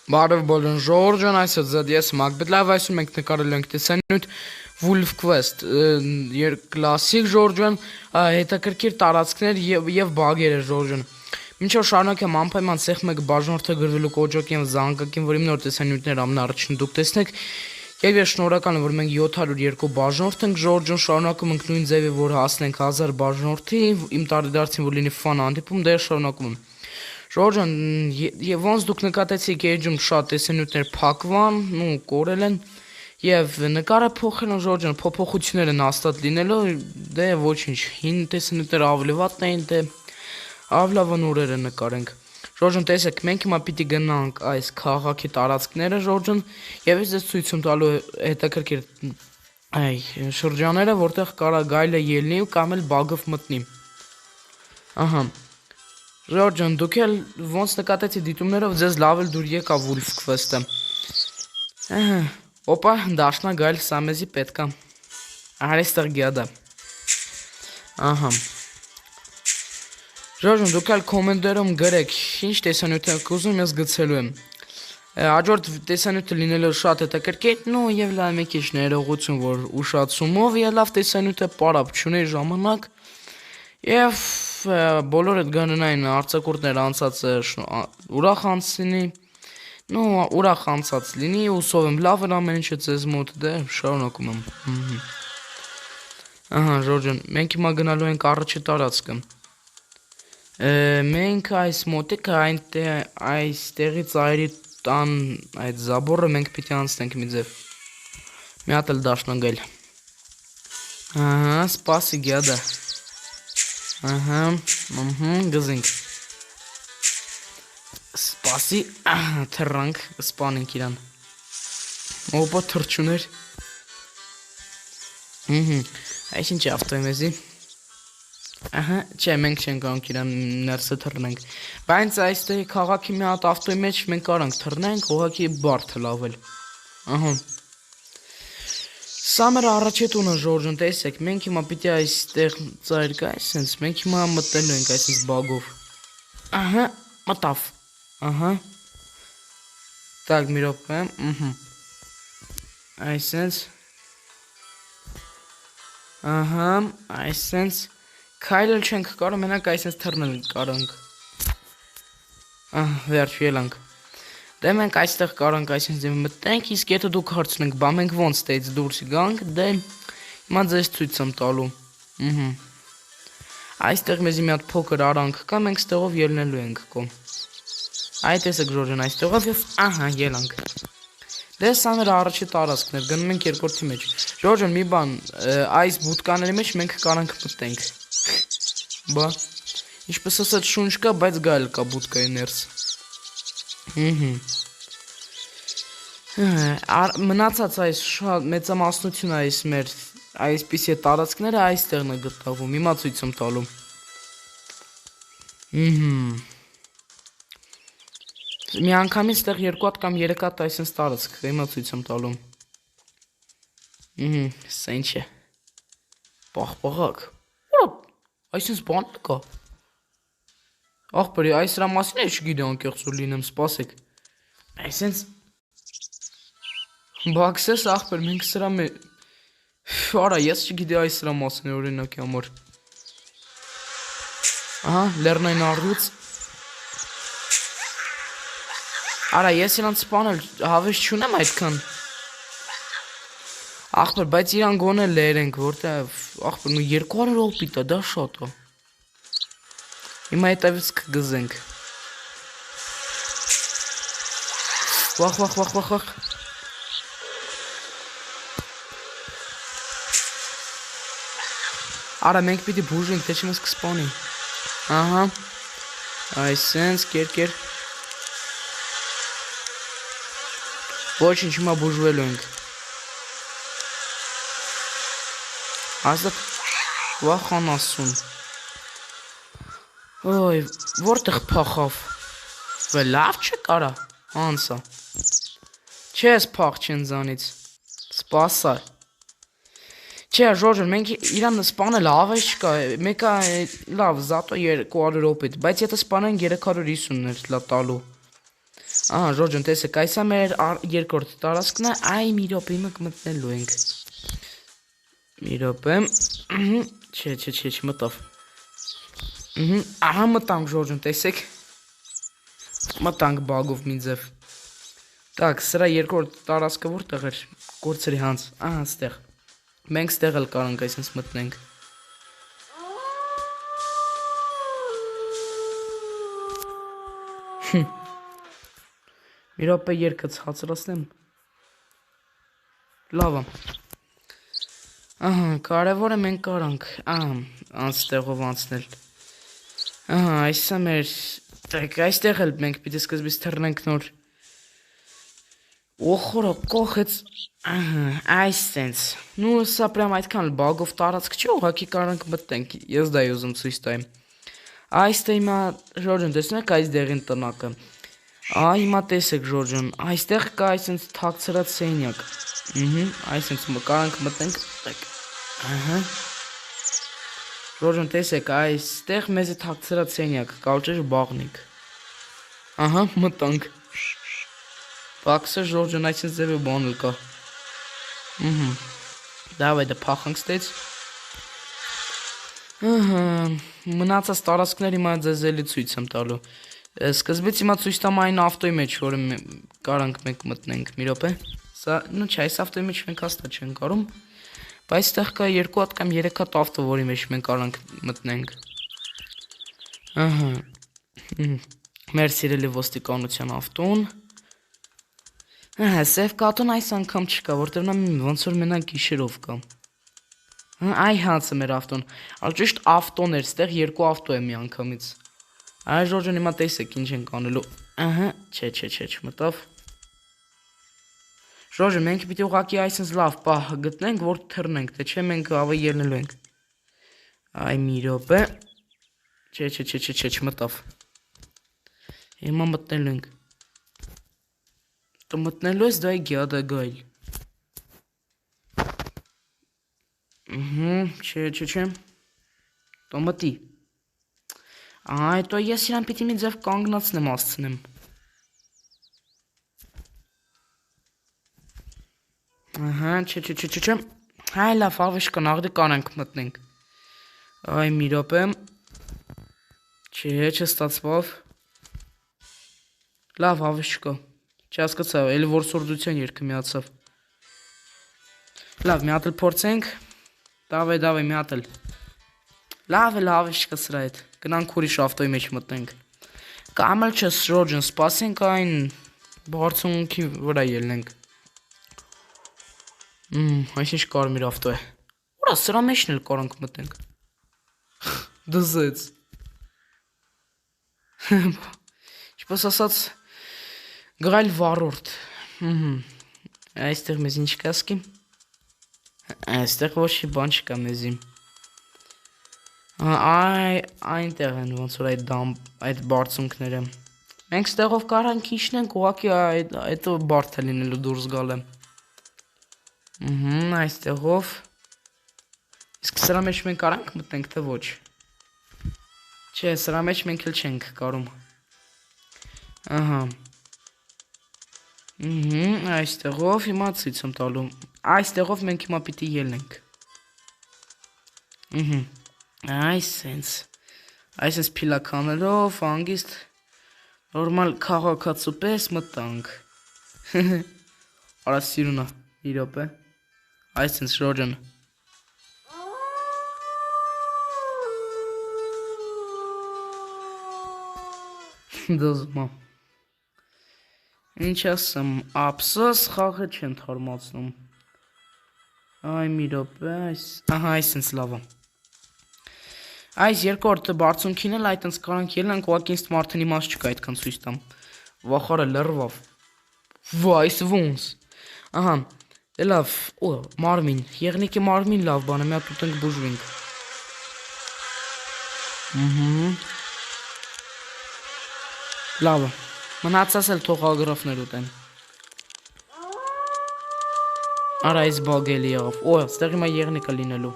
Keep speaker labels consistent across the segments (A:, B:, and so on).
A: Բարև բոլոր ժողովրդան, այսօր ես Մակբետ լավ այսօր մենք նկարել ենք տեսանյութ Wolf Quest կլասիկ ժողովրդան հետաքրքիր տարածքներ եւ բագեր է ժողովրդան Մինչև շարունակեմ անպայման ցեխ 1 բաժանորդը գրվելու կոճակին զանգակին որի նոր տեսանյութներ ամենաառաջին դուք տեսնեք Եվ ես շնորհակալ եմ որ մենք 702 բաժանորդ ենք ժողովրդան շարունակում ենք նույն ձևի որ հասնենք 1000 բաժանորդի իմ տարեդարձին որ լինի ֆան հանդիպում դե շարունակում եմ Ժորժան, եւ ոնց դուք նկատեցիք էջում շատ տեսանյութներ փակվան, ու կորել են եւ նկարը փոխել են Ժորժան, փոփոխություններ են հաստատ լինելու, դե ոչինչ, հին տեսանյութները ավելի վատն էին, դե ավլավն օրերը նկարենք։ Ժորժան, տեսեք, մենք հիմա պիտի գնանք այս քաղաքի տարածքները Ժորժան, եւ ես ցույց եմ տալու հետաքրքիր շրջանները, որտեղ կարա գայլը ելնի կամ էլ բագով մտնի։ Ահա Ժորժան, դուք էլ ոնց նկատեցի դիտումներով ձեզ լավ էլ դուր եկա Wolf Quest-ը։ Օպա, դաշնա գայլ սա մեզի պետք է։ Այստեղ գյադա։ Ահա։ Ժորժան, դուք էլ կոմենտներում գրեք, ինչ տեսանյութ եք ուզում, ես գցելու եմ։ Հաջորդ տեսանյութը լինելու շատ հետաքրքիր, եւ լավ մի քիչ ներողություն, որ ուշացումով եւ լավ տեսանյութը պարապ չունի ժամանակ։ Եվ բոլորը գաննային արձակուրդներ անցած ուրախ անցնի, ուրախ անցած լինի, ուսով եմ լավ էր ամեն ինչը ձեզ մոտ, դե շարունակում եմ։ Ահա, Ժորժան, մենք հիմա գնալու ենք առաջի տարածքը։ Մենք այս մոտիկ այստեղի ծայրի տան այդ զաբորը մենք պիտի անցնենք մի ձև։ Մի հատ էլ դաշնագայլ։ Ահա, սպասի գյադա։ Ահա, գզենք Սպասի, թռանք, սպանենք իրան Օպա թրջուներ Այս ինչ ավտոյ մեզի Ահա, չէ, մենք չենք կանք իրան ներսը թռնենք Բայց այստեղ քաղաքի մի հատ ավտոյ մեջ մենք կարանք թռնենք, ուղղակի բարդ լավել Ահա Սա մեր առաջի տունը Ժորժան, տեսեք, մենք հիմա պիտի այստեղ ծայր կա, այսենց, մենք հիմա մտնելու ենք այսենց բագով։ Ահա, մտավ։ Ահա։ Так, մի րոպե, Այսենց։ Ահա, այսենց, քայլել չենք կարող, մենակ այսենց թռնել կարանք։ Վերջ ելանք։ Դե մենք այստեղ կարանք այսինքն ձև մտնենք, իսկ եթե դուք հարցնեք, բա մենք ոնց ստեից դուրս գանք, դե հիմա ձեզ ցույց եմ տալու։ Այստեղ մեզի մի հատ փոքր արանք կա, մենք ստեղով ելնելու ենք կո։ Այ տեսեք Ժորժան այստեղով եւ ահա ելանք։ Դե սա մեր առաջի տարածքն էր, գնում ենք երկրորդի մեջ։ Ժորժան, մի բան, այս բուտկաների մեջ մենք կարանք մտնենք։ Բա, ինչպես ասած շունչ կա, բայց գայլ կա բուտկայի ներս։ Մնացած այս շատ մեծամասնություն այս մեր այսպիսի տարածքները այստեղն է գտնվում, հիմա ցույց եմ տալու։ Մի անգամից ստեղ 2 հատ կամ 3 հատ այսպես տարածք, հիմա ցույց եմ տալու։ Սա ինչ է։ Պաղպաղակ։ Ուրա, այսպես բան կա։ Ախպերի, այս հրա մասին է չգիտեմ անկեղծ որ լինեմ, սպասեք։ Այսենց բաքսես ախպեր, մենք սրա Արա, ես չգիտի այս հրա մասին է օրինակի համար։ Ահա, լեռնային առյուծ։ Արա, ես իրանց սպանել հավես չունեմ այդքան։ Ախպեր, բայց իրան գոնե լերենք, որտեղ ախպեր, 200 ռոպիտ է, դա շատ է։ Հիմա հետևից կգզենք Վախ Արա մենք պիտի բուժենք, թե չմս կսպանի Ահա Այսենց, կեր Ոչինչ հիմա բուժվելու ենք Ազատ Վախան ասուն Ոյ, որտեղ փախավ, լավ չէ կարա, անսա, չես փախ չեն զանից, սպասա, չէ Ժորժան, մենք իրան սպանել ավես չկա, մեկա լավ, զատո 200 ռոպիտ, բայց եթե սպանենք 350 էր լա տալու, Ահա, Ժորջան, տեսեք, այս է մեր երկրորդ տարածքն է, այ մի րոպե հիմա կմտնելու ենք։ Մի րոպե։ Չէ, չմտավ։ Ահա մտանք, Ժորջան, տեսեք։ Մտանք բագով մի ձև։ Так, սրա երկրորդ տարածքը որտեղ էր։ Կորցրի հանց։ Ահա, ստեղ։ Մենք ստեղ էլ կարանք այսպես մտնենք։ Մի րոպե երկը ցածրացնեմ։ Լավ է։ Ահա, կարևորը մենք կարանք, անցտեղով անցնել։ Ահա, այս է մեր, այստեղ էլ մենք պիտի սկզբից թռնենք նոր։ Օխորը կողեց, այս տենց, նու սա պրամ այդքան բագով տարածք չի, ուղղակի կարանք մտնենք, ես դա ուզում ցույց տայեմ։ Այստեղ հիմա Ժորջան, տեսնեք այս դեղին տնակը։ Հիմա տեսեք Ժորջան, այստեղ կա այսպես թաքցրած սենյակ։ Այսպես կարանք մտնենք, Ժորջան, տեսեք, այստեղ մեզ է թաքցրած սենյակ, կարճ բաղնիկ։ Ահա, մտանք։ Բաքսը Ժորջան, այսպես ձևը բանել կա։ Դավայ դա փախանք ստեց։ Մնացած տարածքներ հիմա ձեզ էլի ցույց եմ տալու։ Սկզբից հիմա ցույց տամ այն ավտոյի մեջ, որը կարանք մենք մտնենք, մի րոպե։ Սա, նո չէ, այս ավտոյի մեջ մենք հաստատ չենք կարում, բայց այստեղ կա 2 հատ կամ 3 հատ ավտո, որի մեջ մենք կարանք մտնենք։ Ահա։ Մեր սիրելի ոստիկանության ավտոն։ Ահա, սև կատուն այս անգամ չկա, որտեղ նա ոնց որ մենակ գիշերով կա։ Այ հանցը մեր ավտոն։ Ճիշտ ավտոն էր, ստեղ 2 ավտո է մի անգամից։ Այ Ժորջան, հիմա տեսեք ինչ ենք անելու։ Ահա, չէ, չմտավ։ Ժորջան, մենք պիտի ուղղակի այսպես լավ պահ գտնենք, որ թռնենք, թե չէ մենք ավելի ելնելու ենք։ Այ մի րոպե։ Չէ, չմտավ։ Հիմա մտնելու ենք։ Դու մտնելու ես դա գյադա գայլ։ Չէ։ Դու մտի։ Այ տո ես իրան պիտի մի ձև կանգնացնեմ ասցնեմ։ Ահա, չէ։ Հայ լավ, ավիշ կան, աղդի կանանք մտնենք։ Այ մի րոպե։ Չէ, չստացվավ։ Լավ, ավիշ կա։ Չհասկացա, էլի որ սորդության երգը միացավ։ Լավ, մի հատ էլ փորձենք։ Դավայ, մի հատ էլ։ Լավ է, ավիշ կա սրա հետ։ Գնանք ուրիշ ավտոյի մեջ մտնենք։ Կամ էլ չես Ժորջան, սպասենք այն բարձունքի վրա ելնենք։ Այս ինչ կարմիր ավտո է։ Ուրա, սրա մեջն էլ կարանք մտնենք։ Դզեց։ Ինչպես ասած, գրայլ վառորդ։ Այստեղ մեզ ինչ կասկի։ Այստեղ ոչ մի բան չկա մեզի։ Այնտեղ են ոնց որ այդ բարձունքները։ Մենք ստեղով կարանք իջնենք, ուղղակի այդ բարդ է լինելու դուրս գալը։ Այստեղով։ Իսկ սրա մեջ մենք կարանք մտնենք, թե ոչ։ Չէ, սրա մեջ մենք էլ չենք կարում։ Ահա։ Այստեղով հիմա ցույց եմ տալու։ Այստեղով մենք հիմա պիտի ելնենք։ Այսպես փիլականելով, անգիստ, նորմալ քաղաքացու պես մտանք։ Արա սիրունա, մի րոպե։ Այսպես Ժորջան։ Դզմա։ Ինչ ասեմ, ափսոս խաղը չեն թարմացնում։ Այ մի րոպե, ահա այսպես լավ է։ Այս երկրորդ բարձունքին էլ այտենց կարանք ելնենք, ուղղակի ինձ մարդն իմաց չկա այդքան ցույց տամ։ Վախարը լրվավ։ Վայս ոնց։ Ահա, լավ, մարմին, եղնիկի մարմին լավ բան է, մի հատ ուտենք բուժվենք։ Լավ է։ Մնացած էլ թող ագրաֆներ ուտեն։ Արա այս բագելի եղավ։ Ստեղ հիմա եղնիկը լինելու։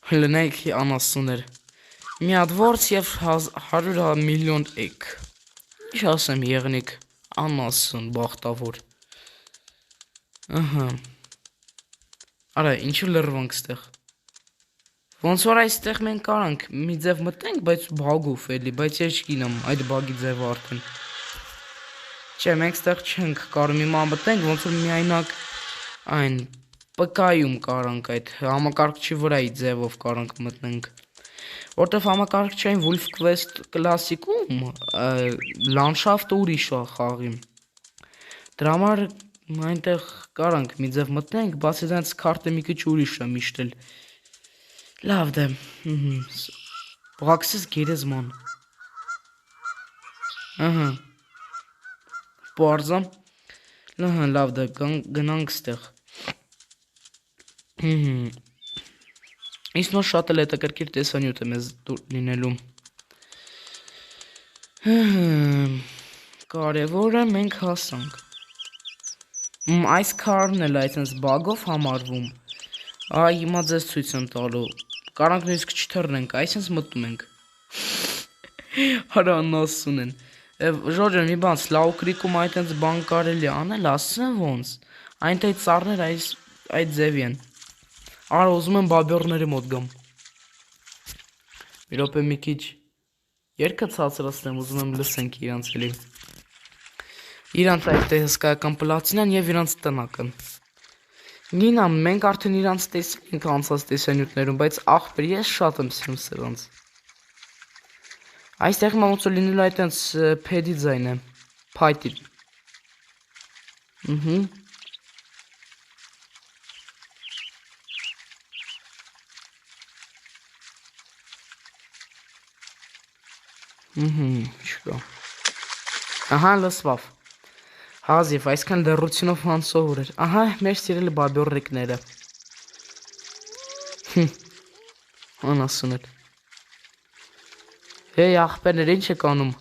A: Լնայք անասուներ։ Մի հատ որց և 100 միլիոն էգ։ Ինչ ասեմ եղնիկ, անասուն, բախտավոր։ Ահա։ Արա, ինչու լրվանք ստեղ։ Ոնց որ այստեղ մենք կարանք մի ձև մտնենք, բայց բագով էլի, բայց ես չգինամ այդ բագի ձևը արդեն։ Չէ, մենք ստեղ չենք կարող մի ման մտնենք, ոնց որ միայնակ այն պկայում կարանք այդ համակարգչի վրայի ձևով կարանք մտնենք։ Որտեվ համակարգչային Wolf Quest կլասիկում լանդշաֆտը ուրիշ է խաղի։ Դրա համար այնտեղ կարանք մի ձև մտնենք, բացի դրանից քարտը մի քիչ ուրիշ է միշտ էլ։ Լավ դե, բաղաքսես գերեզման, պարզա, լավ դե, գնանք ստեղ, ինձ նոր շատ էլ հետաքրքիր տեսանյութ է մեզ լինելու, կարևորը մենք հասանք, այս քարն էլ այսպես բագով համարվում, հիմա ձեզ ցույց եմ տալու, կարանք նույնիսկ չթռնենք, այսպես մտնում ենք։ Արա անասուն են։ Ժորժը մի բան, Սլաուկրիկում այդպես բան կարելի անել, ասեմ ոնց։ Այնտեղ ծառներ այդ ձևի են։ Արա ուզում եմ բաբյորների մոտ գամ։ Մի րոպե մի քիչ երգը ցածրացնեմ, ուզում եմ լսենք իրանց էլի։ Իրանց այդտեղ հսկայական պլատին են եւ իրանց տնական։ Նինա, մենք արդեն իրանց տեսել ենք անցած տեսանյութներում, բայց աղբեր ես շատ եմ սիրում սրանց։ Այստեղ ոնց որ լինելու այտենց փեդի ձայն է, փայտի։ Չկա։ Ահա լսվավ։ Հազիվ, այսքան լրությունով հանսովոր էր, ահա մեր սիրելի բաբյորրիկները, անասուն էր, հեյ աղպերներ ինչ եք անում,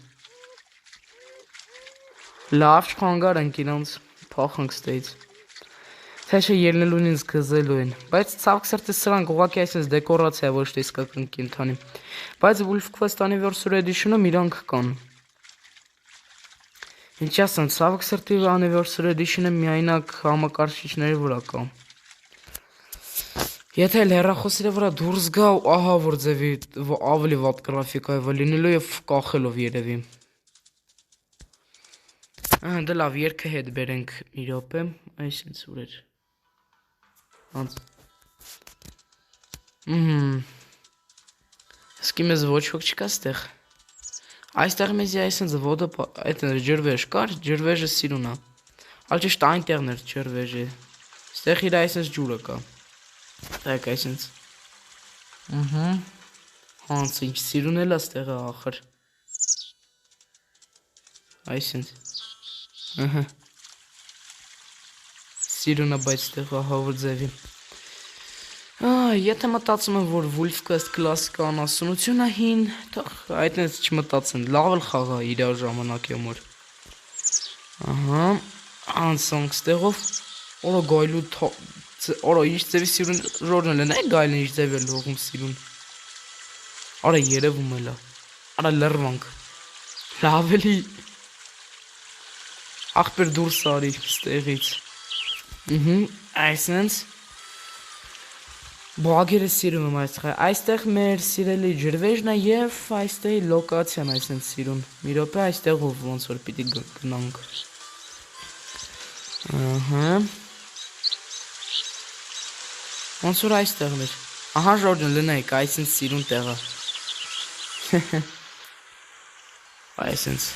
A: լավ չխանգար ենք իրանց, պախանք ստեից, թե չէ ելնելուն ինձ գզելու են, բայց ծավկ սրտի սրանք ուղակի այսպես դեկորացիա ոչ թե իսկական կենթանի, բայց Wolf Quest Anniversary Edition-ում իրանք կան, ինչ ասեմ, ցավոք սրտի Anniversary Edition-ը միայնակ համակարգիչների վրա կա։ Եթե հեռախոսի վրա դուրս գա, ահա որ ձևի ավելի վատ գրաֆիկայով լինելու եւ կախելով երևի։ Դե լավ, երգը հետ բերենք մի րոպե, այսինքն ուր էր։ Անց։ Իսկի մեզ ոչ ոք չկա ստեղ։ Այստեղ մեզի այսինքն զվոդը այդ ջրվեժ կար, ջրվեժը սիրուն է։ Ալ ճիշտ այնտեղն էր ջրվեժը։ Ստեղ իր այսինքն ջուրը կա։ Так այսինքն։ Հանց ինչ սիրուն էլ է ստեղը ախր։ Այսինքն։ Սիրուն է բայց ստեղը հավոր ձևի։ Եթե մտածում եմ, որ Wolf Quest կլասիկա անասունությունը հին, այդպես չմտածեն, լավ էլ խաղա իրար ժամանակի համար։ Ահա, անցանք ստեղով, օրը գայլու, օրը ինչ ձևի սիրուն ժորն են, այ գայլն ինչ ձև էլ հողում սիրուն։ Արա երևում էլ է, արա լրվանք, լավ էլի, աղբեր դուրս արի ստեղից։ Այսնենց, Բաղերը սիրում եմ այստեղ մեր սիրելի ջրվեժն է և այստեղի լոկացիան այսենց սիրուն, մի րոպե այստեղով ոնց որ պիտի գնանք, ոնց որ այստեղն էր, ահա ժորջն լնայք այսենց սիրուն տեղը, այսենց,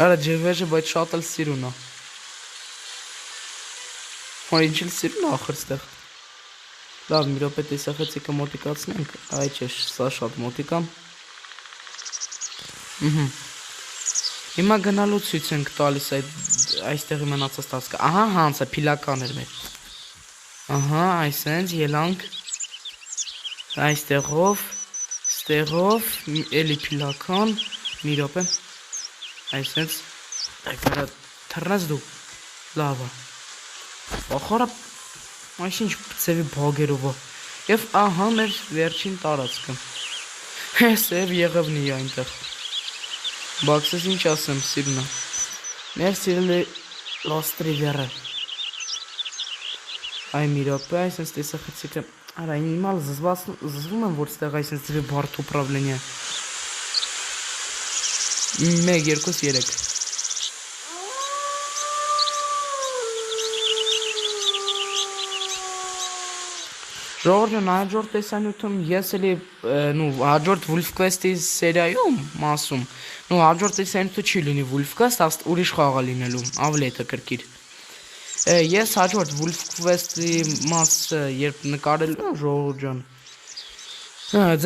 A: արա ջրվեժը բայց շատ էլ սիրուն է, որ ինչ էլ սիրուն է ախր ստեղ, լավ, մի րոպե տեսախեցիկը մոտիկացնենք, այ չէ, սա շատ մոտիկա։ Հիմա գնալու ցույց ենք տալիս այստեղի մնացած տասկը։ Ահա հանցը փիլական էր մեր։ Ահա, այսենց ելանք այստեղով, ստեղով, էլի փիլական, մի րոպե։ Այսենց, այգարա թռնես դու, լավը։ Ախորա Այսինչ ծևի բագերով է, և ահա մեր վերջին տարածքը, սև եղևնի այնտեղ, Բաքսես ինչ ասեմ, սիրունը։ Մեր սիրելի Lost River-ը։ Այ մի րոպե, այսպես տեսախցիկը։ Արա, ինիմալ զզվում եմ, որ ստեղ այսպես դեպի բարդ ուպրավլենիա։ 1, 2, 3 Ժողովրդն հաջորդ տեսանյութում ես էլի հաջորդ Wolf Quest-ի սերիայում մասում հաջորդ տեսանյութը չի լինի Wolf Quest, ուրիշ խաղ է լինելու, ավելի հետաքրքիր։ Ես հաջորդ Wolf Quest-ի մասը երբ նկարելու ժողովուրդ ջան,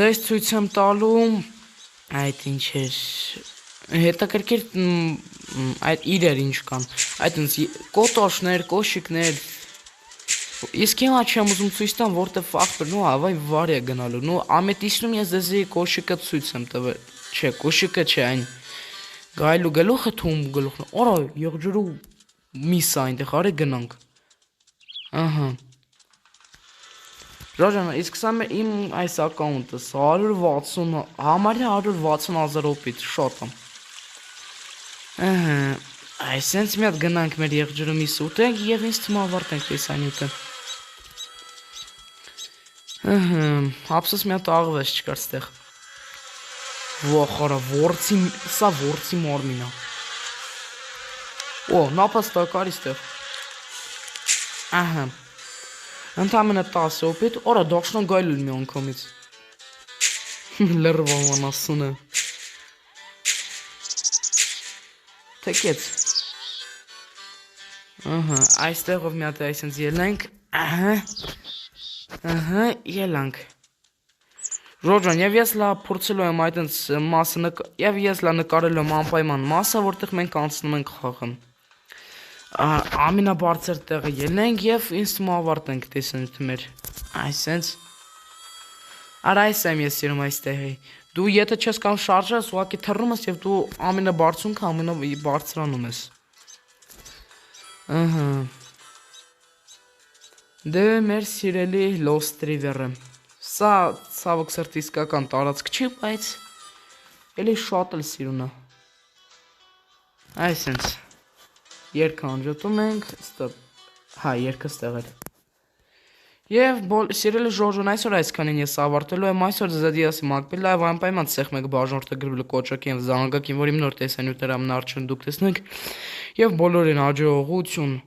A: ձեզ ցույց եմ տալու այդ ինչ էր հետաքրքիր այդ իրեր ինչ կան, այդ կոտոշներ, կոշիկներ Իսկ հիմա չեմ ուզում ցույց տամ, որտեղ ֆախտորն ու ավայ վար է գնալու։ Ամետիսնում ես դեզի կոշիկը ցույց եմ տվել։ Չէ, կոշիկը չէ, այն գայլու գլուխը թում գլուխն։ Օրա, եղջերու միս այնտեղ արի գնանք։ Ահա։ Ժոժան, իսկ սա իմ այս ակաունտը 160 համարյա 160,000 օպիտ շոտ եմ։ Ահա։ Այսենց մի հատ գնանք մեր եղջերու միս ուտենք եւ ինձ թվում ավարտենք տեսանյութը։ Հապսս մի հատ աղվես չկար ստեղ։ Վախարա, սա որցի մարմին է։ Օ, նապաստակար ստեղ։ Ահա։ Ընդամենը 10 օպիտ, օրա դաշնան գայլել մի անգամից։ Լրվաման ասունը։ Թեկեց։ Ահա, այստեղով մի հատ այսենց ելենք։ Ահա, ելանք։ Ժորջան, եւ ես լա փորձելու եմ այդենց մասը եւ ես լա նկարելու եմ անպայման մասը, որտեղ մենք անցնում ենք խաղը։ Ամենաբարձր տեղը ելնենք եւ ինձ թվում ավարտենք տեսանյութը մեր։ Այսենց։ Արա այս եմ ես սիրում այս տեղի։ Դու եթե չես կամ շարժես, ուղղակի թռնում ես եւ դու ամենաբարձունքը ամենաբարձրանում ես։ Ահա։ Դե մեր սիրելի Lost River-ը։ Սա ցավոք սրտի իսկական տարածք չի, բայց էլի շատ էլ սիրուն է։ Այսենց երկը անջատում ենք, ստոպ։ Հա, երկը ստեղ էր։ Եվ սիրելի Ժոժոն, այսօր այսքանին ես ավարտելու եմ այսօր ZDS-ի մակբի լայվ անպայման ցեխ մեկ բաժանորդը գրվել կոճակի եւ զանգակին, որ իմ նոր տեսանյութերը ամն արջեն դուք տեսնեք եւ բոլորին հաջողություն